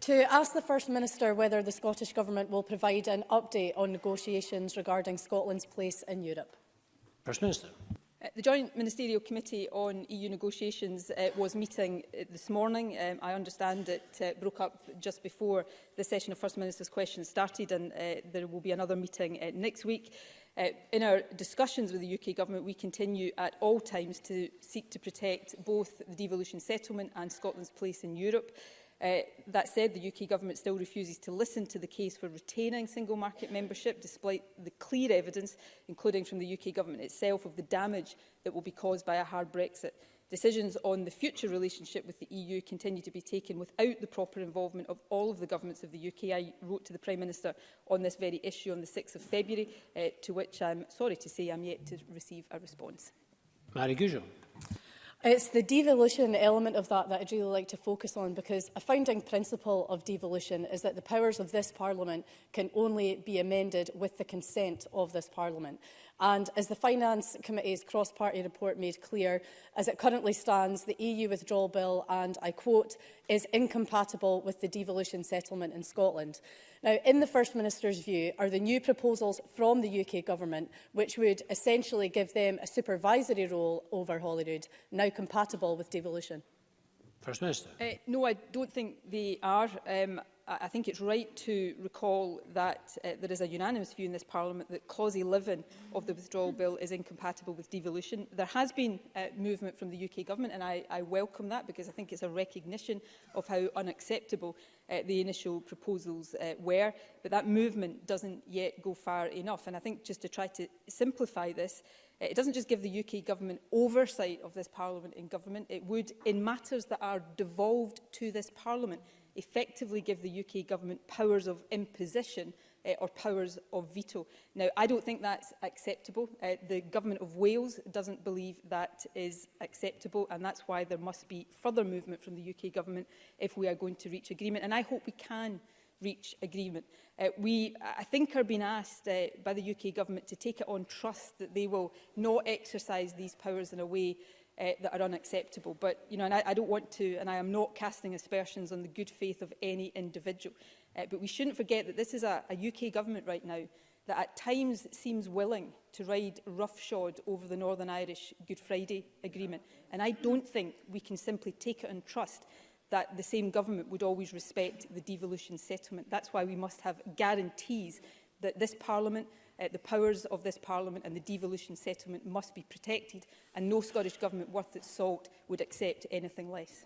To ask the First Minister whether the Scottish Government will provide an update on negotiations regarding Scotland's place in Europe. First Minister. The Joint Ministerial Committee on EU negotiations was meeting this morning. I understand it broke up just before the session of First Minister's questions started, and there will be another meeting next week. In our discussions with the UK Government, we continue at all times to seek to protect both the devolution settlement and Scotland's place in Europe. That said, the UK Government still refuses to listen to the case for retaining single market membership, despite the clear evidence, including from the UK Government itself, of the damage that will be caused by a hard Brexit. Decisions on the future relationship with the EU continue to be taken without the proper involvement of all of the governments of the UK. I wrote to the Prime Minister on this very issue on the 6th of February, to which I'm sorry to say I'm yet to receive a response. Mary Goujon. It's the devolution element of that I'd really like to focus on, because a founding principle of devolution is that the powers of this Parliament can only be amended with the consent of this Parliament. And as the Finance Committee's cross-party report made clear, as it currently stands, the EU withdrawal bill, and I quote, is incompatible with the devolution settlement in Scotland. Now, in the First Minister's view, are the new proposals from the UK Government, which would essentially give them a supervisory role over Holyrood, now compatible with devolution? First Minister. No, I don't think they are. I think it's right to recall that there is a unanimous view in this Parliament that Clause 11 of the withdrawal bill is incompatible with devolution. There has been movement from the UK Government, and I welcome that, because I think it's a recognition of how unacceptable the initial proposals were. But that movement doesn't yet go far enough. And I think, just to try to simplify this, it doesn't just give the UK Government oversight of this Parliament in government. It would, in matters that are devolved to this Parliament, effectively give the UK Government powers of imposition or powers of veto. Now, I don't think that's acceptable. The Government of Wales doesn't believe that is acceptable, and that's why there must be further movement from the UK Government if we are going to reach agreement. And I hope we can reach agreement. I think, are being asked by the UK Government to take it on trust that they will not exercise these powers in a way that are unacceptable. But, you know, and I don't want to, and I am not casting aspersions on the good faith of any individual. But we shouldn't forget that this is a UK Government right now that at times seems willing to ride roughshod over the Northern Irish Good Friday Agreement. And I don't think we can simply take it on trust that the same government would always respect the devolution settlement. That's why we must have guarantees that this Parliament, the powers of this Parliament and the devolution settlement must be protected, and no Scottish Government worth its salt would accept anything less.